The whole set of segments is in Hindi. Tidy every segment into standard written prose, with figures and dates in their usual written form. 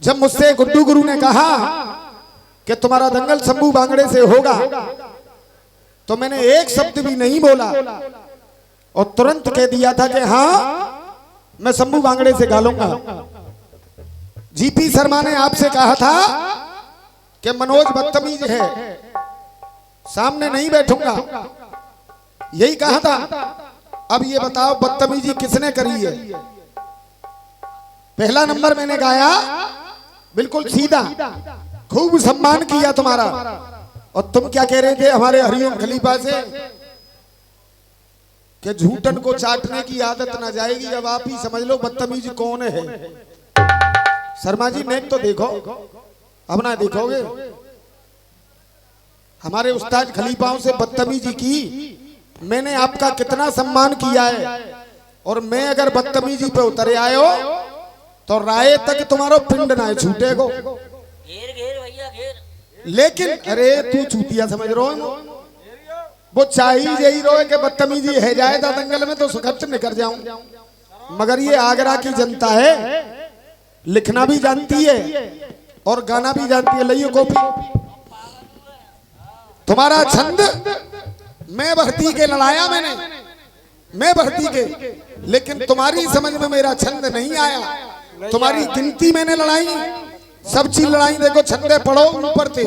जब मुझसे गुड्डू गुरु ने कहा कि तुम्हारा दंगल शंभू बांगड़े से होगा, तो मैंने एक शब्द भी नहीं बोला और तुरंत कह दिया था कि हाँ मैं शंभू बांगड़े से गालूंगा। जीपी शर्मा ने आपसे कहा था कि मनोज बदतमीज है, सामने नहीं बैठूंगा, यही कहा था। अब ये बताओ बदतमीजी किसने करी है? पहला नंबर मैंने गाया बिल्कुल सीधा, खूब सम्मान किया तुम्हारा, और तुम क्या कह रहे थे हमारे हरिओम खलीफा से कि झूठन को चाटने की आदत ना जाएगी। अब आप ही समझ लो बदतमीज कौन है। शर्मा जी नेक तो देखो, अब ना देखोगे। हमारे उस्ताद खलीफाओं से बदतमीजी की, मैंने आपका कितना सम्मान किया है, और मैं अगर बदतमीजी पे उतरे आयो तो राय तक तुम्हारो पिंड ना छूटेगो। घेर घेर भैया घेर। लेकिन अरे तू चूतिया समझ रो, वो चाहिए यही रोए कि बदतमीजी है जाए था दंगल में तो सुखच निकल जाऊं। मगर ये आगरा की जनता है, लिखना भी जानती है और गाना भी जानती है। लइयो कॉपी तुम्हारा छंद मैं भर्ती के लड़ाया मैंने, मैं भर्ती के, लेकिन तुम्हारी समझ में मेरा छंद नहीं आया। तुम्हारी गिनती मैंने लड़ाई, सब चीज लड़ाई। देखो छंदे पढ़ो ऊपर थे।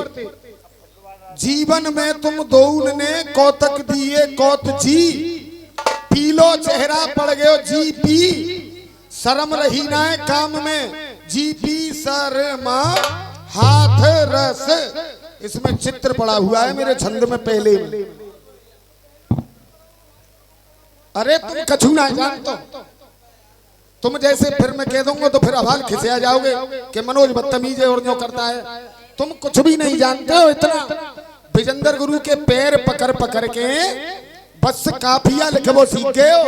जीवन में तुम दोउन ने कौतक दिए कौत जी, पीलो चेहरा पड़ गयो जी पी, शर्म रही ना काम में जी पी शर्मा हाथ रस। इसमें चित्र पड़ा हुआ है मेरे छंद में पहले में। अरे तुम कछु ना जानतो, तुम जैसे फिर मैं कह दूंगा तो फिर अभाल खिसिया जाओगे कि मनोज बदतमीज है और जो करता है। तुम कुछ भी नहीं जानते हो। इतना विजेंद्र गुरु के पैर पकड़ पकड़ के बस काफिया लिखबो सीख गए हो,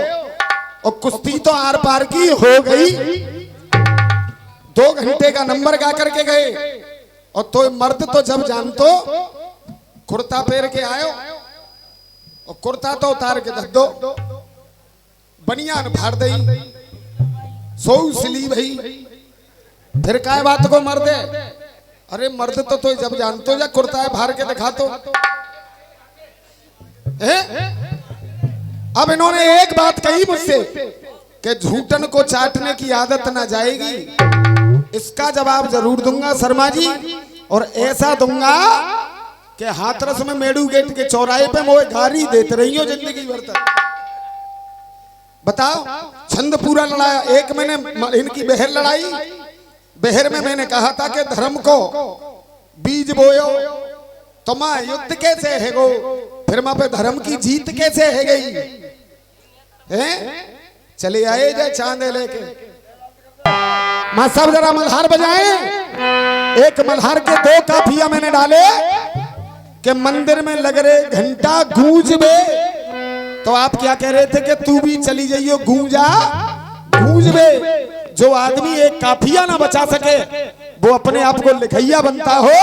और कुश्ती तो आर पार की हो गई। 2 घंटे का नंबर गा करके गए, और तो मर्द तो जब जानतो कुर्ता पैर के आयो, और कुर्ता तो उतार के धक दो, बनियान फाड़ दई, सो सिली भाई, फिर काय बात को मर्द है। अरे मर्द तो जब जानतो या कुर्ता है फाड़ के दिखा तो। अब इन्होंने एक बात कही मुझसे कि झूठन को चाटने की आदत ना जाएगी। इसका जवाब जरूर दूंगा शर्मा जी, और ऐसा दूंगा कि हाथरस में मेड़ू गेट के चौराहे पे मोए गारी देते रही हो जिंदगी भर तक। बताओ छंद पूरा लड़ाया। एक मैंने इनकी बहर लड़ाई, बहर में मैंने कहा था कि धर्म को बीज बोयो तो मां युद्ध कैसे है गो, फिर मां पे धर्म की जीत कैसे है गई है। चले आए जय चांदे लेके मां सब जरा मल्हार बजाए। एक मल्हार के 2 काफिया मैंने डाले कि मंदिर में लग रहे घंटा गूंज बे, तो आप क्या कह रहे थे कि तू भी चली जाइयो गूंजा गूंज बे। जो आदमी एक काफिया ना बचा सके वो अपने आप को लिखैया बनता हो।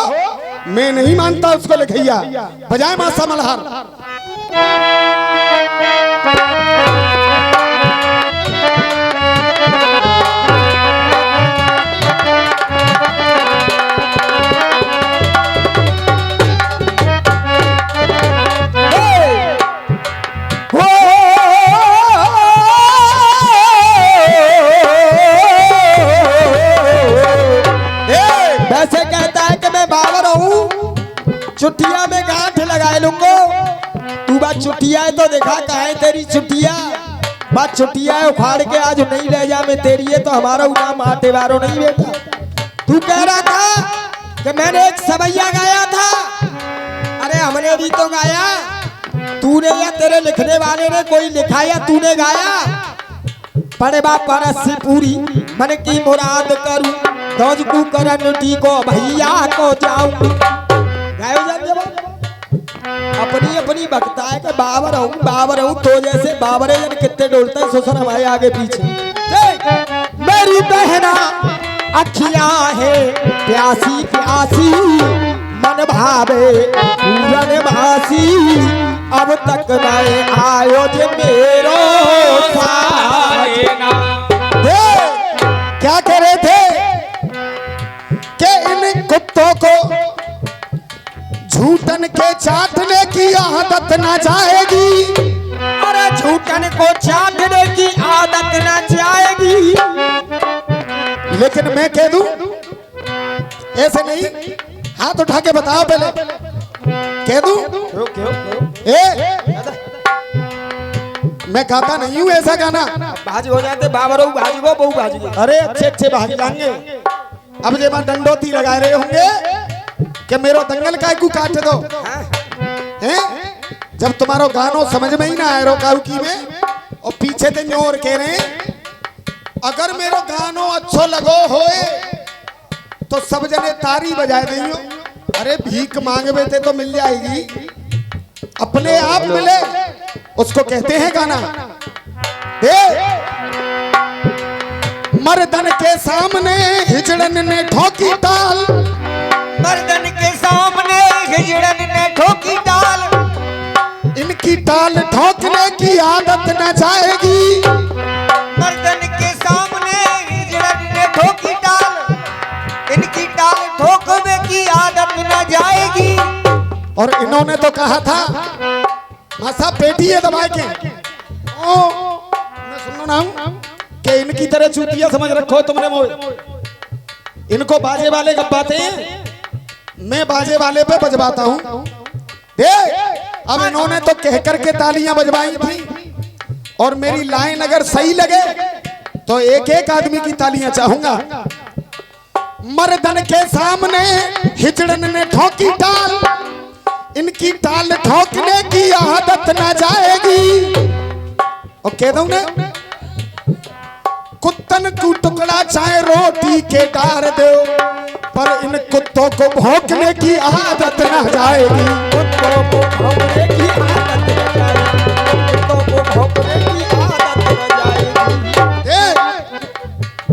मैं नहीं मानता उसको लिखैया। बजाए मासा मल्हार। चुटिया में गांठ लगाए लूंगो। तू बात चुटिया है तो देखा कहा है तेरी चुटिया। बात चुटिया है उखाड़ के आज नहीं ले जा मैं तेरी है, तो हमारा नाम आटे वारो नहीं बेटा। तू कह रहा था कि मैंने एक सवैया गाया था। अरे हमने भी तो गाया, तूने या तेरे लिखने वाले ने कोई लिखा या तूने गाया। पड़े बाप परस से पूरी मन की मुराद करूं, दौज को करन टी को भैया को जाऊं। अपनी अपनी भक्ता है कि बाबर हूँ तो जैसे बाबरे जन कितने डोलते हैं ससुर हमारे आगे पीछे। मेरी बहना अखियां है प्यासी प्यासी, मन भावे पूरन भासी, अब तक मैं आयो जे मेरो क्या कह रहे थे की आदत ना जाएगी। अरे झूठन को चाटने की आदत ना जाएगी। लेकिन मैं कह दूं ऐसे नहीं, हाथ उठा के बताओ पहले, कह दूं मैं गाता नहीं हूं ऐसा गाना। भाजी हो जाते बाबरो भाजी को बहु भाजी को। अरे अच्छे अच्छे भाग जाएंगे। अब जे मैं डंडोती लगा रहे होंगे कि मेरो दंगल काय को काट दो हैं। जब तुम्हारो गानो समझ में ही ना आए रो काऊ की में और पीछे ते न्योर कह रहे अगर मेरो गानो अच्छो लगो होए तो सब जने तारी बजाए नहीं हो। अरे भीख मांगवे थे तो मिल जाएगी, अपने आप मिले उसको कहते हैं गाना। दे मर्दन के सामने हिजड़न ने ठोकी ताल। मर्दन के सामने हिजड़न ने ठोकी ताल। इनकी ताल ठोकने की आदत न जाएगी। मर्दन के सामने हिजड़न ने ठोकी ताल। इनकी ताल ठोकने की आदत न जाएगी। और इन्होंने तो कहा था मासा पेटी है दबाए के ओ मैं सुनो ना कि इनकी तरह चूतिया समझ रखो तुमने मोए। इनको बाजे वाले गप्पाते हैं, मैं बाजे वाले पे बजवाता हूं। दे अब इन्होंने तो कह करके तालियां बजवाई थी और मेरी लाइन अगर सही लगे तो एक एक आदमी की तालियां चाहूंगा। मर्दन के सामने हिजड़न ने ठोकी ताल। इनकी ताल ठोकने की आदत ना जाएगी। और कह दूं ना कुत्तन को टुकड़ा चाहे रोटी के डार दो पर इन कुत्तों को भौंकने की आदत ना जाएगी। कुत्तों को भौंकने की आदत न जाएगी। कुत्तों को भौंकने की आदत न जाएगी।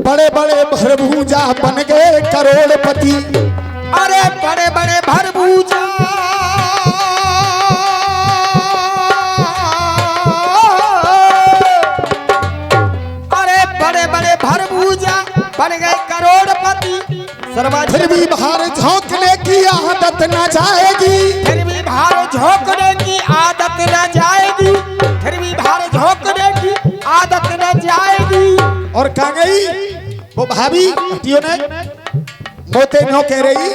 बड़े बड़े भरभूजा बन गए करोड़पति। अरे बड़े बड़े भरभूजा बन गए करोड़पति। फिर भी बाहर झोंकने की आदत न जाएगी। फिर भी बाहर झोंकने की आदत न जाएगी। फिर भी बाहर झोंकने की आदत न जाएगी। और कहा गई वो भाभी ने मोते नो कह रही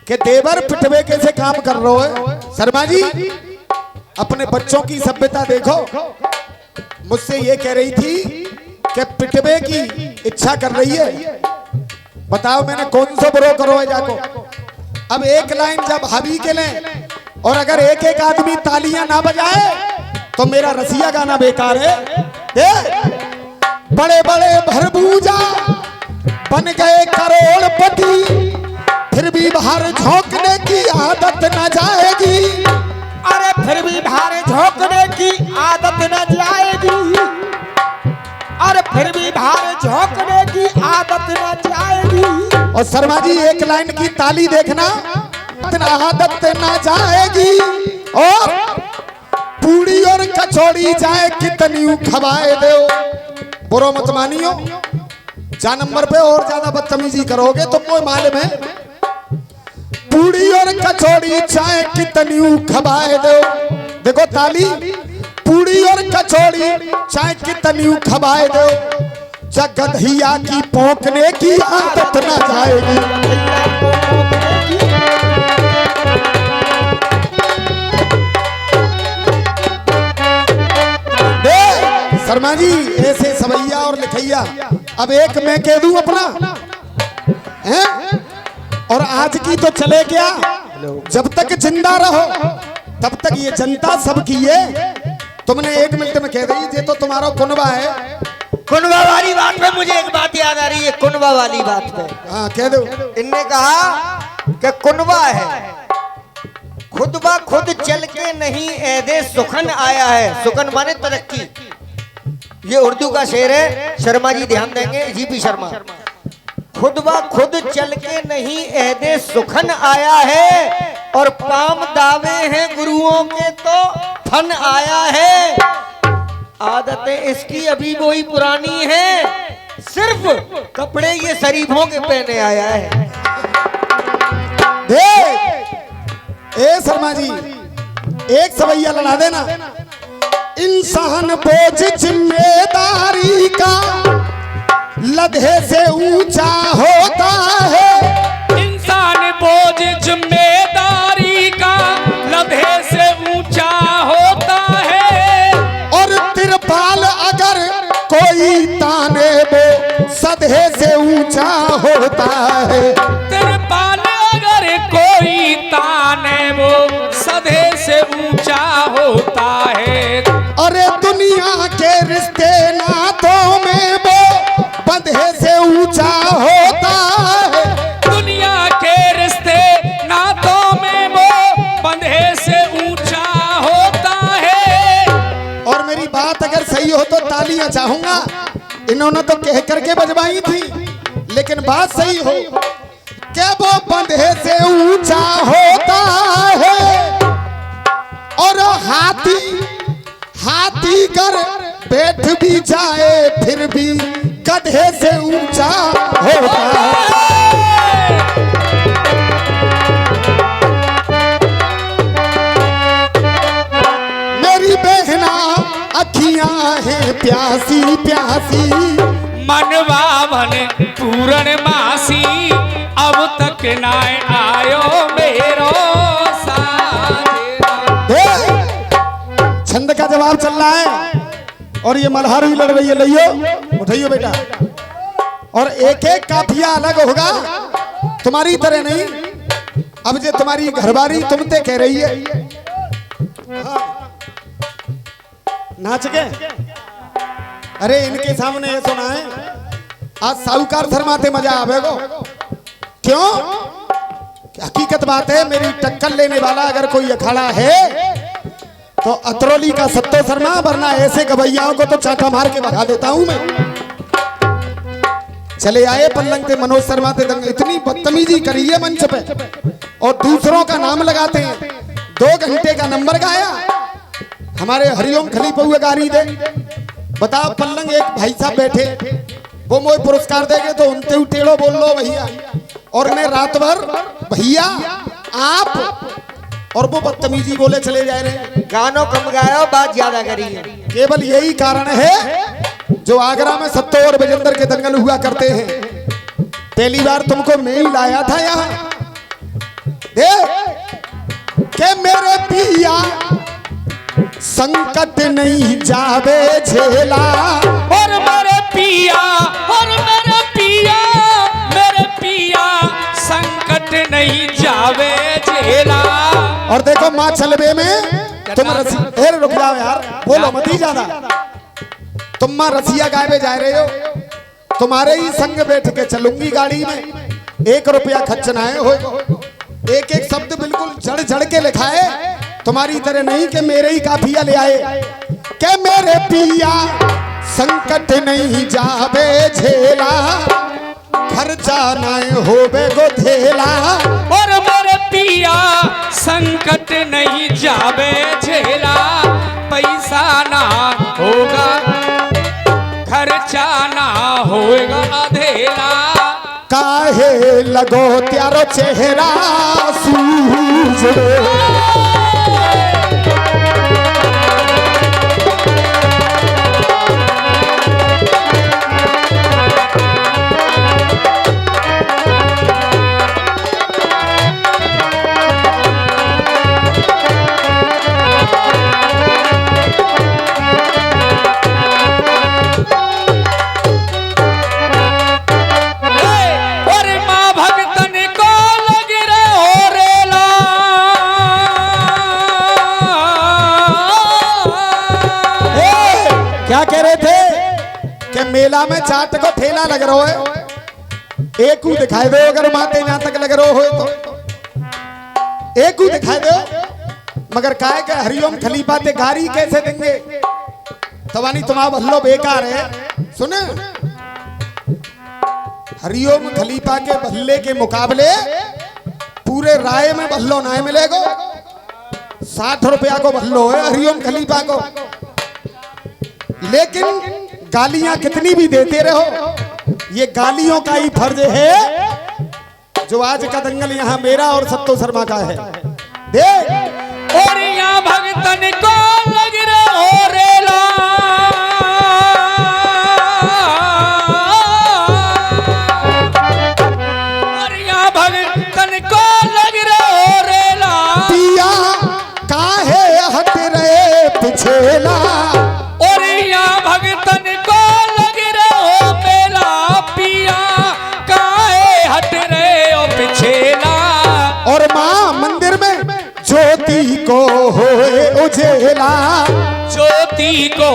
कि देवर पिटवे कैसे काम कर रहे हो। शर्मा जी अपने बच्चों की सभ्यता देखो। मुझसे ये कह रही थी कि पिटवे की इच्छा कर रही है। बताओ मैंने कौन सा ब्रो करो है जाको। अब एक लाइन जब भाभी के लें और अगर एक एक आदमी तालियां ना बजाए तो मेरा रसिया गाना बेकार है। बड़े बड़े भरभूजा बन गए करोड़पति। फिर भी बाहर झोंकने की आदत न जाएगी। अरे फिर भी बाहर झोंकने की आदत न जाएगी। अरे फिर भी बाहर झोंकने की आदत न जाएगी। और शर्मा जी एक लाइन की ताली देखना, आदत न जाएगी। और पूड़ी और कचौड़ी जाए कितनी खवाए दो। बुरो मत मानियो, जा नंबर पे और ज्यादा बदतमीजी करोगे तो कोई मालूम है। पूड़ी और कचौड़ी चाहे कितनी खवाए दो। देखो ताली, पूड़ी और कचौड़ी चाहे कितनी खवाए दो। जगदहिया की पोंकने की आदत न जाएगी। शर्मा जी ऐसे सवैया और लिखैया। अब एक मैं कह दूं अपना हैं? और आज की तो चले गया, जब तक जिंदा रहो तब तक ये जनता सबकी है। तुमने एक मिनट में कह दी ये तो तुम्हारा कुनबा है। कुनबा वाली बात पे मुझे एक बात याद आ रही है। कुनबा वाली बात पे हाँ कह दो। इनने कहा कि कुनबा है, खुद ब खुद चल के नहीं ऐदे सुखन आया है। सुखन माने तरक्की। ये उर्दू का शेर है, शर्मा जी ध्यान देंगे। जीपी शर्मा। खुद ब खुद चल के नहीं ऐदे सुखन आया है और पाम दावे हैं गुरुओं के तो फन आया है। आदतें इसकी अभी वही पुरानी है, सिर्फ कपड़े ये शरीफों के पहने आया है। देख ए शर्मा जी एक सवैया लड़ा देना। इंसान बोझ जिम्मेदारी का लधे से ऊंचा होता है। इंसान बोझ जिम्मेदारी का लधे से ऊंचा होता है। और तिरपाल अगर कोई ताने वो सधे से ऊंचा होता है। तिरपाल अगर कोई ताने वो सधे से ऊंचा होता है। अरे दुनिया के रिश्ते नातों में वो बंधे से ऊंचा होता है। दुनिया के रिश्ते नातों में वो बंधे से ऊंचा होता है। और मेरी बात अगर सही हो तो तालियां चाहूंगा। इन्होंने तो कह करके बजवाई थी, लेकिन बात सही हो क्या वो बंधे से ऊंचा होता है। और हाथी कर बैठ भी जाए फिर भी गधे से ऊंचा होता है। मेरी बहना अखियां हैं प्यासी प्यासी। मनवा मन पूर्ण मासी अब तक ना आयो मेरो साथेरा। छंद का जवाब चल रहा है और ये मल्हार भी लड़ रही है। लइयो उठाइयो बेटा। और एक एक काफिया अलग होगा, तुम्हारी तरह नहीं। अब जो तुम्हारी घरवारी तुमते कह रही है नाच के, अरे इनके सामने ये सुना है आज साहूकार शर्माते मजा आवेगो। क्यों? हकीकत बात है, मेरी टक्कर लेने वाला अगर कोई अखाड़ा है तो अतरौली का सत्तो शर्मा, वरना ऐसे गवैयाओं को तो चाटा मार के भगा देता हूं मैं। चले आए पल्लंग ते मनोज शर्मा ते दंग, इतनी बदतमीजी करी है मंच पे और दूसरों का नाम लगाते हैं। 2 घंटे का नंबर गाया, हमारे हरिओम खलीफा हुए गारी दे। बताओ पल्लंग एक भाई साहब बैठे, वो मोए पुरस्कार देंगे तो उनते टेढ़ो बोल लो भैया। और मैं रात भर भैया आप और वो बदतमीजी बोले चले जा रहे हैं। गानों कम गायो, बात ज्यादा करी है। केवल यही कारण है जो आगरा में सत्तो और विजेंद्र के दंगल हुआ करते हैं। पहली बार तुमको मैं ही लाया था यहाँ के मेरे पिया संकट नहीं जावे झेला। और मेरे पिया संकट नहीं जावे झेला। और देखो माँ चलबे में तुम रुक जाओ यार, बोलो मत ही ज्यादा। तुम माँ रसिया गायबे जा रहे हो, तुम्हारे ही संग बैठ के चलूंगी गाड़ी में। 1 रुपया खर्चना है हो, एक एक शब्द बिल्कुल जड़ जड़ के लिखा है। तुम्हारी तरह नहीं कि मेरे ही काफिया ले आए के मेरे पिया संकट नहीं जावे झेला। खर्चा न होवे गोधेला। और मेरे पिया संकट नहीं जावे झेला। पैसा ना होगा खर्चा ना होगा अधेला। काहे लगो त्यारो चेहरा सूझ क्या कह रहे थे कि मेला में चाट को ठेला लग रहा है। एक ही दिखाई दो अगर माते यहाँ तक लग रहा हो तो एक ही दिखाई दो। मगर काहे के हरिओम खलीफा ते गारी कैसे देंगे? तवानी तुम्हारा भल्लो बेकार है। सुने, हरिओम खलीफा के भल्ले के मुकाबले पूरे राय में भल्लो ना मिलेगा। 60 रुपया को भल्लो है हरिओम खलीफा को। लेकिन गालियां कितनी भी देते रहो, ये गालियों का ही फर्ज है जो आज का दंगल यहाँ मेरा और सत्तो शर्मा का है। देख और यहाँ भगतन को लग रहो रेला। और यहाँ भगतन को लग रहो रेला। पिया काहे हट रहे पिछेला। और यहाँ भगतन को लग रहो मेला। पिया काहे हट रहे हो पिछेला। और माँ मंदिर में ज्योति को होए उजेला। ज्योति को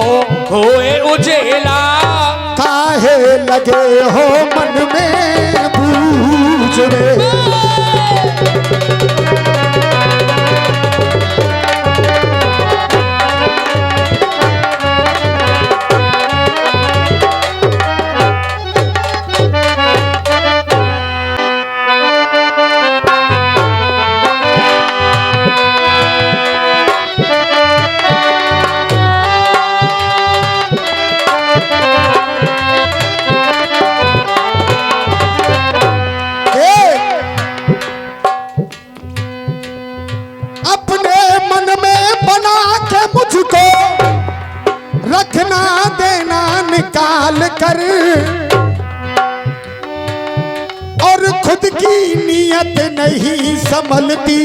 होए उजेला। काहे लगे हो मन में बूझ रे। अपने मन में बना के मुझको रखना देना निकाल कर। और खुद की नीयत नहीं संभलती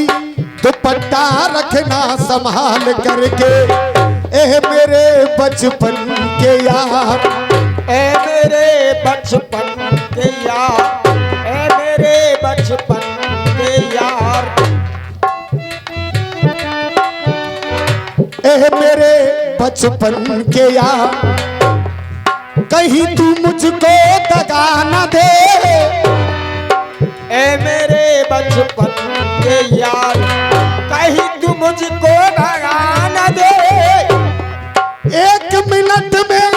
दुपट्टा रखना संभाल करके। ए मेरे बचपन के यार। ए मेरे बचपन के यार। ए मेरे बचपन के यार। ए मेरे बचपन के यार। कहीं तू मुझको दगा न दे। ए मेरे बचपन के यार। कहीं तू मुझको दगा न दे। एक मिनट में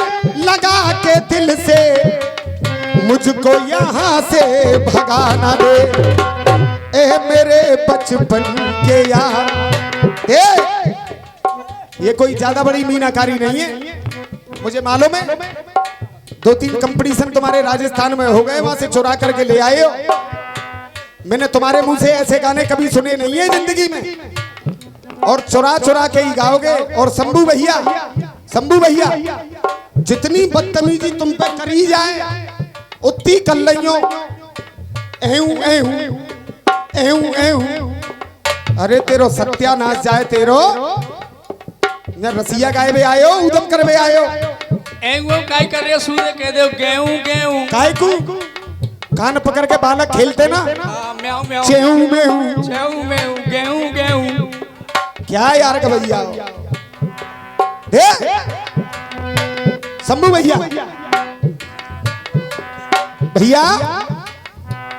लगा के दिल से मुझको यहाँ से भगा न दे। ए मेरे बचपन के यार। ये कोई ज्यादा बड़ी मीनाकारी नहीं है, मुझे मालूम है। 2-3 कंपटीशन तुम्हारे राजस्थान में हो गए, वहां से चुरा करके ले आए हो। मैंने तुम्हारे मुंह से ऐसे गाने कभी सुने नहीं है जिंदगी में। और चुरा चुरा के ही गाओगे। और शंभू भैया जितनी बदतमीजी तुम पे करी जाए उतनी कर लियो। अरे तेरो सत्यानाश जाए तेरो। रसिया गाए भी आयो, उदम कर भी आयो। काय कर रहे सूर्य कह दो गेहूं गेहूं। काय को कान पकड़ के बालक खेलते ना। म्याऊ म्याऊ चेहू में चेहू में गेहूं गेहूं। क्या यार का भैया दे शंभू भैया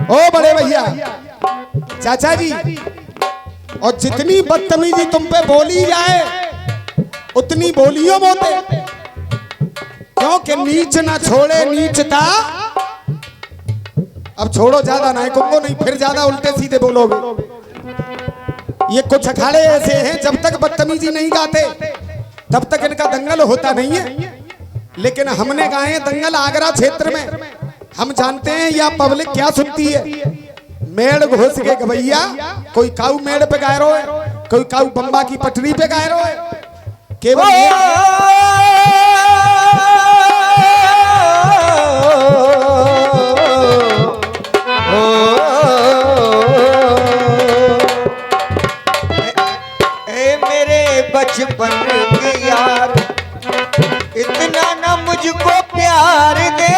ओ बड़े भैया चाचा जी। और जितनी बदतमीजी तुम पे बोली जाए उतनी बोलियो मोते। क्योंकि नीच ना छोड़े नीचता। अब छोड़ो ज्यादा ना कुंगो नहीं, फिर ज्यादा उल्टे सीधे बोलोगे। ये कुछ अखाड़े ऐसे हैं जब तक बदतमीजी नहीं गाते तब तक इनका दंगल होता नहीं है। लेकिन हमने गाए दंगल आगरा क्षेत्र में। हम जानते हैं या पब्लिक क्या सुनती है। मेड़ घोष के गवैया, कोई काऊ मेड़ पे गाय रो है, कोई काऊ बम्बा की पटरी पे गाय रो है। केवल बचपन के यार इतना ना मुझको प्यार दे।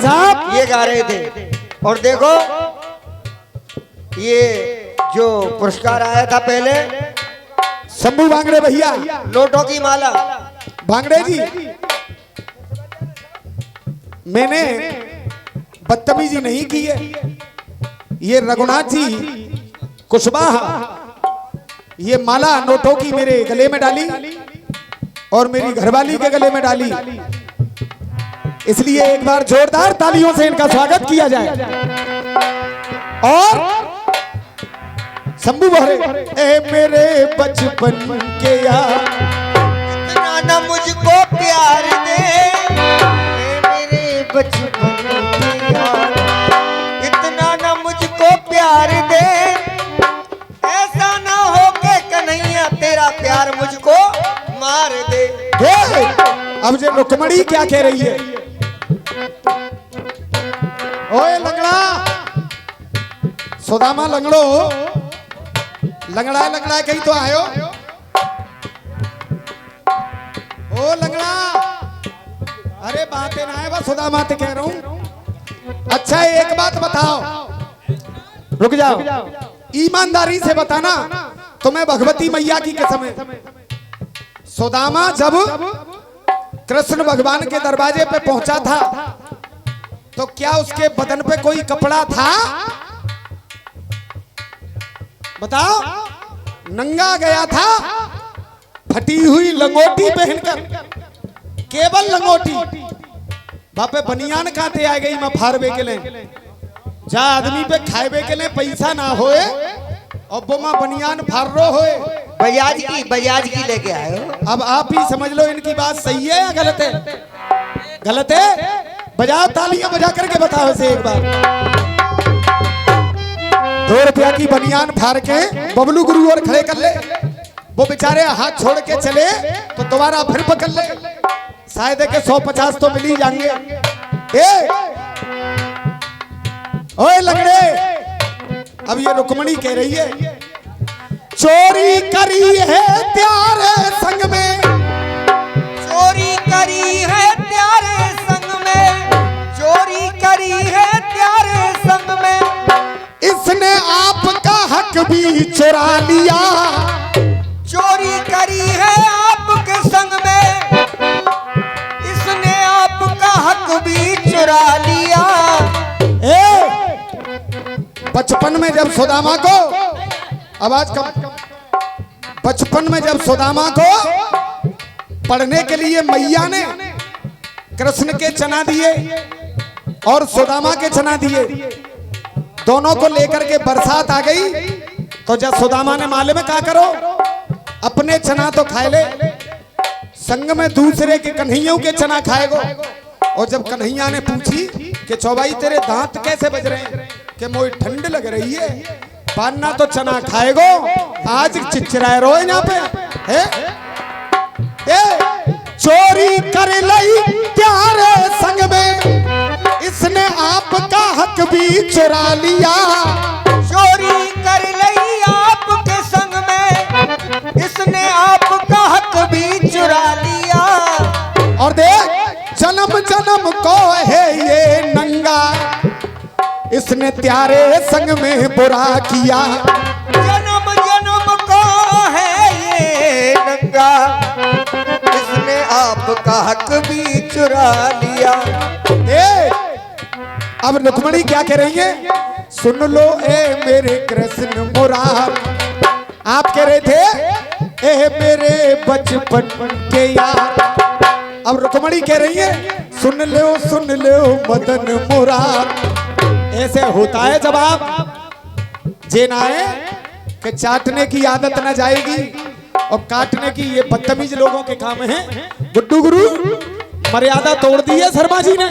साहब ये गा रहे थे। और देखो ये जो पुरस्कार आया था पहले शंभू भांगड़े भैया, नोटों की माला। भांगड़े जी मैंने बदतमीजी नहीं की है। ये रघुनाथ जी कुशवाहा ये माला नोटों की मेरे गले में डाली और मेरी घरवाली के गले में डाली। इसलिए एक बार जोरदार तालियों से इनका स्वागत किया जाए। और शंभू बहरे ए मेरे बचपन के यार इतना ना मुझको प्यार दे। ए मेरे बचपन के यार इतना ना मुझको प्यार दे। ऐसा ना हो के अब जे रुक्मणी क्या कह रही है? ओए लंगड़ा, सुदामा लंगड़ो, लंगड़ा कहीं तो आयो। ओ लंगड़ा, अरे बातें ना है, बस सुदामा ते कह रहा हूं। अच्छा एक बात बताओ, रुक जाओ, ईमानदारी से बताना, तुम्हें भगवती मैया की कसम है। सुदामा जब कृष्ण भगवान के दरवाजे पे पहुंचा था तो क्या उसके बदन पे कोई कपड़ा था? बताओ। नंगा गया था, फटी हुई लंगोटी पहनकर, केवल लंगोटी। बापे बनियान खाते आ गई मैं फारवे के लिए, जा आदमी पे खाएबे के लिए पैसा ना होए और वो मां बनियान फार रो होए। बजाज की लेके आए हो। अब आप ही समझ लो इनकी बात सही है या गलत है? गलत है? बजाओ तालियां बजा करके बताओ इसे एक बार। 2 रुपया की बनियान फाड़ के बबलू गुरु और खड़े कर ले, वो बेचारे हाथ छोड़ के चले तो दोबारा फिर पकड़ ले, शायद के 150 तो मिल ही जाएंगे। ओए लंगड़े, अब ये रुक्मणी कह रही है, चोरी करी है प्यारे संग में, चोरी करी है प्यारे संग में, चोरी करी है प्यारे संग में, इसने आपका हक भी चुरा लिया, चोरी करी है आपके संग में, इसने आपका हक भी चुरा लिया। बचपन में जब सुदामा को, आवाज कम, बचपन में जब सुदामा को पढ़ने के लिए मैया ने कृष्ण के चना दिए और सुदामा के चना दिए, दोनों को लेकर के बरसात आ गई तो जब सुदामा ने माले में क्या करो, अपने चना तो खाए ले, संग में दूसरे के कन्हैयों के चना खाएगो। और जब कन्हैया ने पूछी कि चौबाई तेरे दांत कैसे बज रहे हैं, कि मोई ठंड लग रही है, पाना तो चना खाएगो, आज चिचराए रो यहाँ पे है? चोरी कर लई प्यारे संग में, इसने आपका हक भी चुरा लिया, चोरी कर लई आपके संग में, इसने आपका हक भी चुरा लिया। और देख जन्म जन्म को है ये नंगा, इसने त्यारे संग में बुरा किया, जन्म जन्म को है ये नंगा, इसने आपका हक भी चुरा लिया। अब रुक्मणी क्या कह रही है? सुन लो ए मेरे कृष्ण मुरार, आप कह रहे थे ए मेरे बचपन के यार, अब रुक्मणी कह रही है सुन लो मदन मुरार। ऐसे होता है जब आप जे ना है कि चाटने की आदत ना जाएगी और काटने की, ये बदतमीज लोगों के काम है। गुड्डू गुरु मर्यादा तोड़ दी है शर्मा जी ने,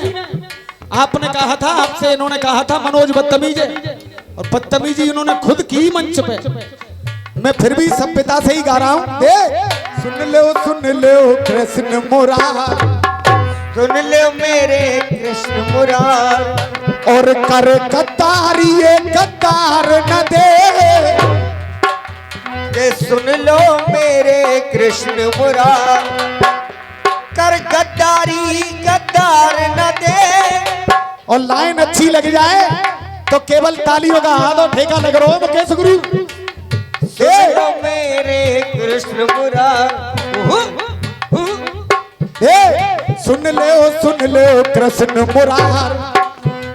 आपने कहा था, आपसे इन्होंने कहा था मनोज बदतमीज है, और बदतमीजी इन्होंने खुद की मंच पे। मैं फिर भी सभ्यता से ही गा रहा हूँ। सुन लो कृष्ण मुरार, सुन लो मेरे कृष्ण मुरार, और कर गद्दारी ये गद्दार न दे, ये सुन लो मेरे कृष्ण मुरार, कर गद्दारी गद्दार न दे। और लाइन अच्छी लग जाए तो केवल तालियों का हाथ और ठेका लग रहा हो मुकेश गुरु। सुन लो मेरे कृष्ण मुरार, सुन लो कृष्ण मुरार,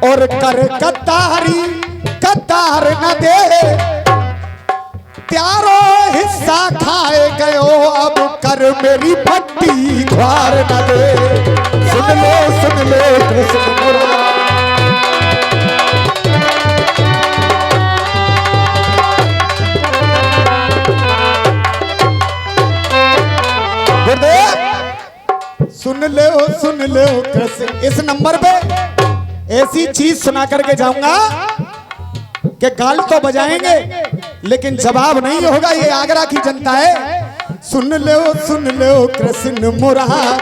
और कर गद्दारी गद्दार न दे, प्यारो हिस्सा खाए गयो अब कर मेरी पट्टी ख्वार न दे। सुन लो कृष्ण मुरार। सुन लो कृष्ण। इस नंबर पे ऐसी चीज सुना करके जाऊंगा कि गाल तो बजाएंगे लेकिन जवाब नहीं होगा। ये आगरा की जनता है। सुन लो कृष्ण मुरार,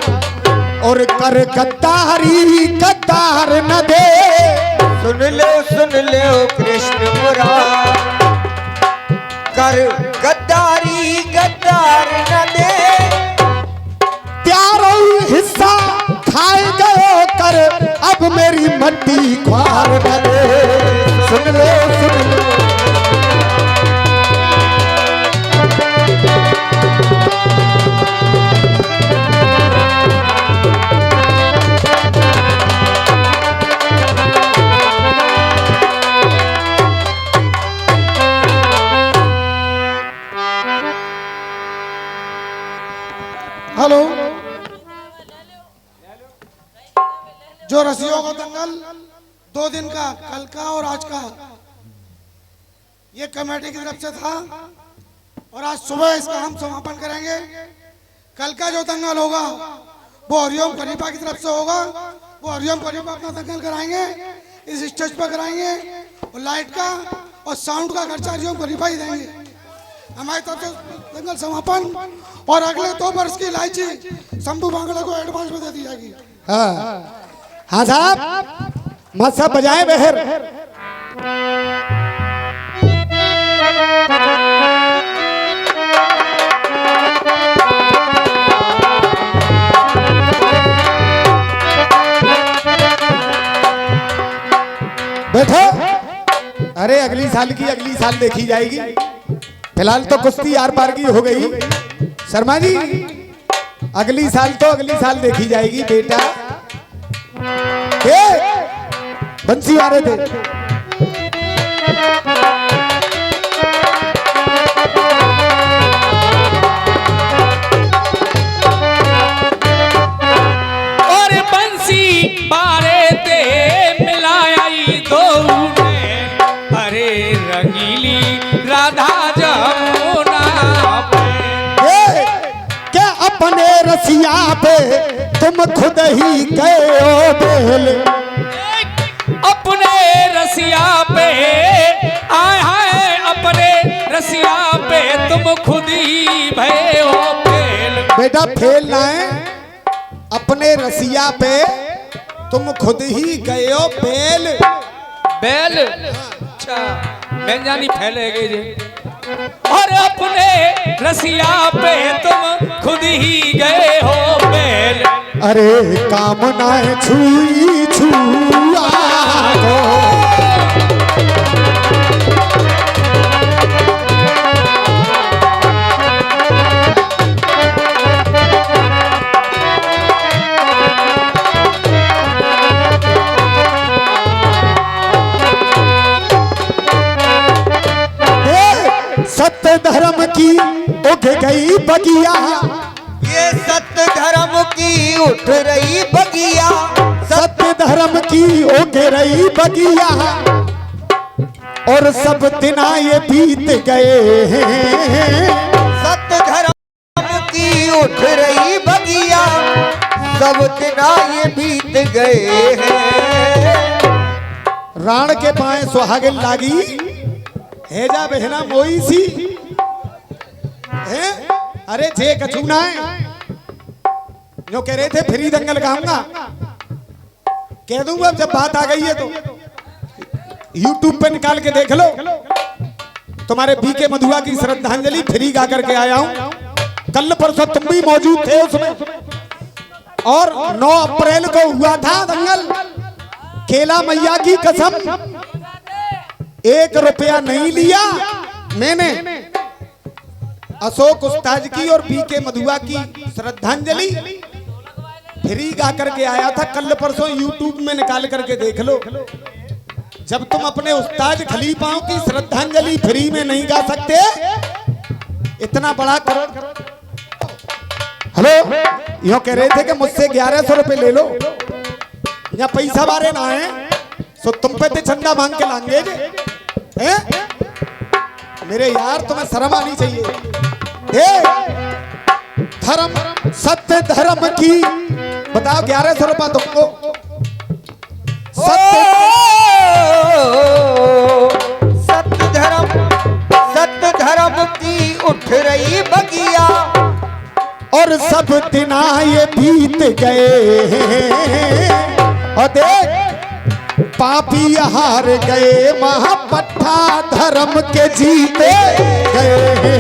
और कर गद्दारी गद्दार न दे। सुन ले कृष्ण मुरारी, कर गद्दारी गद्दार न दे। प्यारो हिस्सा खाए गए कर, अब मेरी मट्टी ख्वार न दे। सुन ले हेलो, जो रसियों का दंगल 2 दिन का, कल का और आज का, ये कमेटी की तरफ से था और आज सुबह इसका हम समापन करेंगे। कल का जो दंगल होगा वो हरिओम खलीफा की तरफ से होगा। वो हरिओम खलीफा अपना दंगल कराएंगे, इस स्टेज पर कराएंगे और लाइट का और साउंड का खर्चा हरिओम खलीफा ही देंगे। हमारी तरफ से दंगल समापन और अगले 2 वर्ष की इलायची शंभू बांगड़ा को एडवांस में दे दी जाएगी। हाँ साहब, मत सब बजाए बहर। बैठो। अरे अगली साल देखी जाएगी। फिलहाल तो कुश्ती आर पार की हो गई। शर्मा जी, अगली साल देखी जाएगी बेटा। बंसी वाले थे। और बंसी बारे ते मिलाई दो ने, अरे रंगीली राधा जमुना पे। क्या अपने रसिया पे तुम खुद ही गए हो बेल। अपने रसिया पे आए हैं, अपने रसिया पे तुम खुद ही भय हो फेल। बेटा फेल ना है, अपने रसिया पे तुम खुद ही गए हो बेल। बेल, अच्छा मैं जानी फैलेगी जी। और अपने रसिया पे तुम खुद ही गए हो बेल। अरे कामनाएं छुई छुआ को, सत्य धर्म की उग गई बगिया। ये सत्य धर्म की उठ रही बगिया, सत्य धर्म की उग रही बगिया। और सब दिन ये बीत गए हैं। सत्य धर्म की उठ रही बगिया, सब दिन ये बीत गए हैं। राण के पाए सुहागिन लागी, हेजा बहना मोई सी है। अरे जे कछूना है, जो कह रहे थे फ्री दंगल गाऊंगा, कह दूंगा। जब बात आ गई है तो YouTube पे निकाल के देख लो। तुम्हारे बीके मधुआ की श्रद्धांजलि फ्री गा करके आया हूं। कल परसों तुम भी मौजूद थे उसमें। और 9 अप्रैल को हुआ था दंगल। केला मैया की कसम, 1 रुपया नहीं लिया मैंने। अशोक उस्ताद की और बीके मधुआ की श्रद्धांजलि फ्री गा करके आया था। कल परसों YouTube में निकाल करके देख लो। जब तुम अपने उस्ताद खलीफाओं की श्रद्धांजलि फ्री में नहीं गा सकते, इतना बड़ा करोड़। हेलो, यो कह रहे थे कि मुझसे 1100 रुपए ले लो, या पैसा बारे ना है सो तुम पे ते चंदा मांग के लाएंगे हैं? मेरे यार, तुम्हें शर्म आनी चाहिए। धर्म, सत्य धर्म की बताओ 1100 रुपया तुमको। सत्य धर्म की उठ रही बगिया, और सब दिन ये बीत गए और देख पापी हार गए महापट्टा धर्म के जीते गए।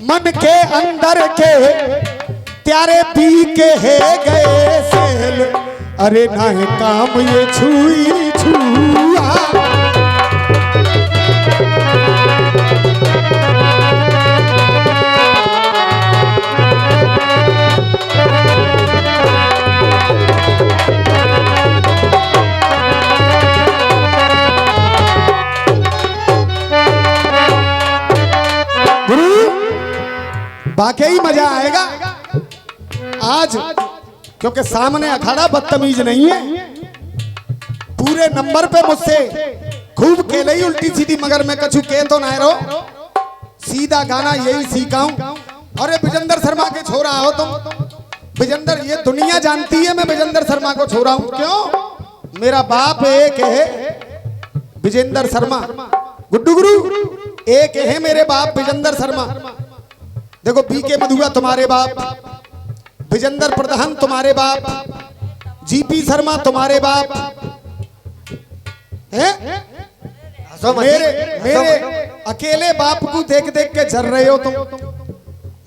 मन के अंदर के त्यारे पी के है गए सेल, अरे ना है काम ये छुई छुआ। वाकई मजा आएगा आज, क्योंकि सामने अखाड़ा बदतमीज नहीं है। पूरे नंबर पे मुझसे खूब खेले उल्टी सीधी, मगर मैं कछु के तो ना रहो, सीधा गाना यही सीखा हूं। अरे विजेंद्र शर्मा के छोरा हो तुम। विजेंद्र, ये दुनिया जानती है मैं विजेंद्र शर्मा को छोरा हूं। क्यों? मेरा बाप एक है विजेंद्र शर्मा, गुड्डू गुरु एक है मेरे बाप विजेंद्र शर्मा। देखो बीके मधुआ तुम्हारे बाप, विजेंद्र प्रधान तुम्हारे बाप, जीपी शर्मा तुम्हारे बाप हैं। मेरे अकेले बाप को देख देख के जर रहे हो तुम,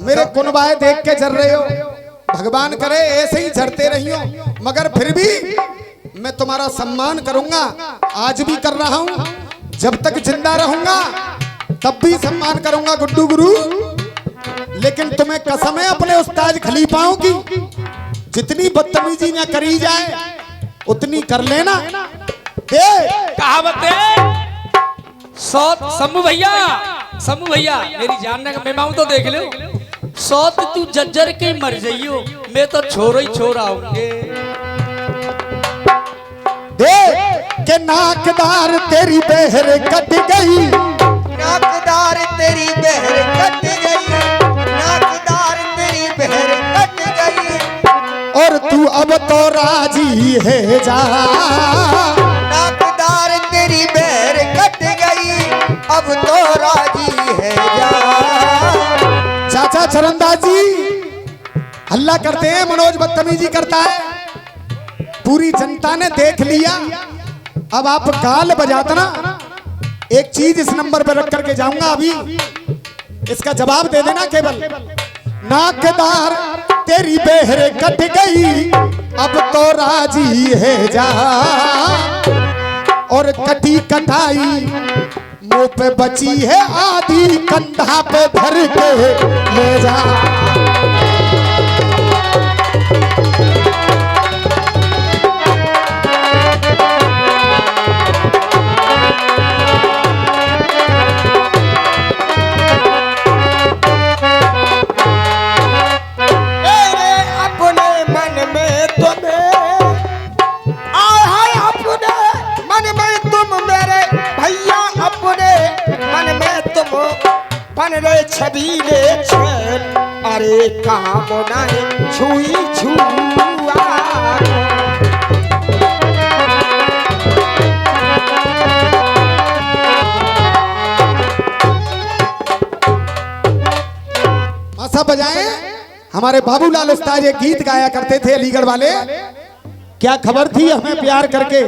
मेरे कुनबाए देख के जर रहे हो। भगवान करे ऐसे ही जरते रहियो, मगर फिर भी मैं तुम्हारा सम्मान करूंगा, आज भी कर रहा हूं, जब तक जिंदा रहूंगा तब भी सम्मान करूंगा गुड्डू गुरु। लेकिन तुम्हें कसम है अपने उस्ताद खलीफाओं की, जितनी बदतमीजी ना करी जाए उतनी कर लेना। कहावत है शम्भू भैया मेरी जानने का मेहमान तो देख लो, सौत तू जज्जर के मर जाइयो, मैं तो छोरो ही छोरा होंगे। के नाकदार तेरी बहर कट गई, नाकदार तेरी बहर कट गई, नाकदार तेरी बहर कट गई, और तू अब तो राजी है जा। नाकदार तेरी बहर कट गई, अब तो राजी है जा। चाचा चरणदास जी हल्ला करते हैं, मनोज बदतमीजी करता है, पूरी जनता ने देख लिया। अब आप गाल बजाते ना, एक चीज इस नंबर पर रख करके जाऊंगा, अभी इसका जवाब दे देना केवल। नाकदार तेरी बहर कट गई, अब तो राजी है जा, और कटी कटाई मुंह पे बची है आधी, कंधा पे धर के ले जा। छबीले छल, अरे काम नहीं छुई छुआ। मासा बजाएं। हमारे बाबूलाल उस्ताद एक गीत गाया करते थे अलीगढ़ वाले, क्या खबर थी हमें प्यार करके।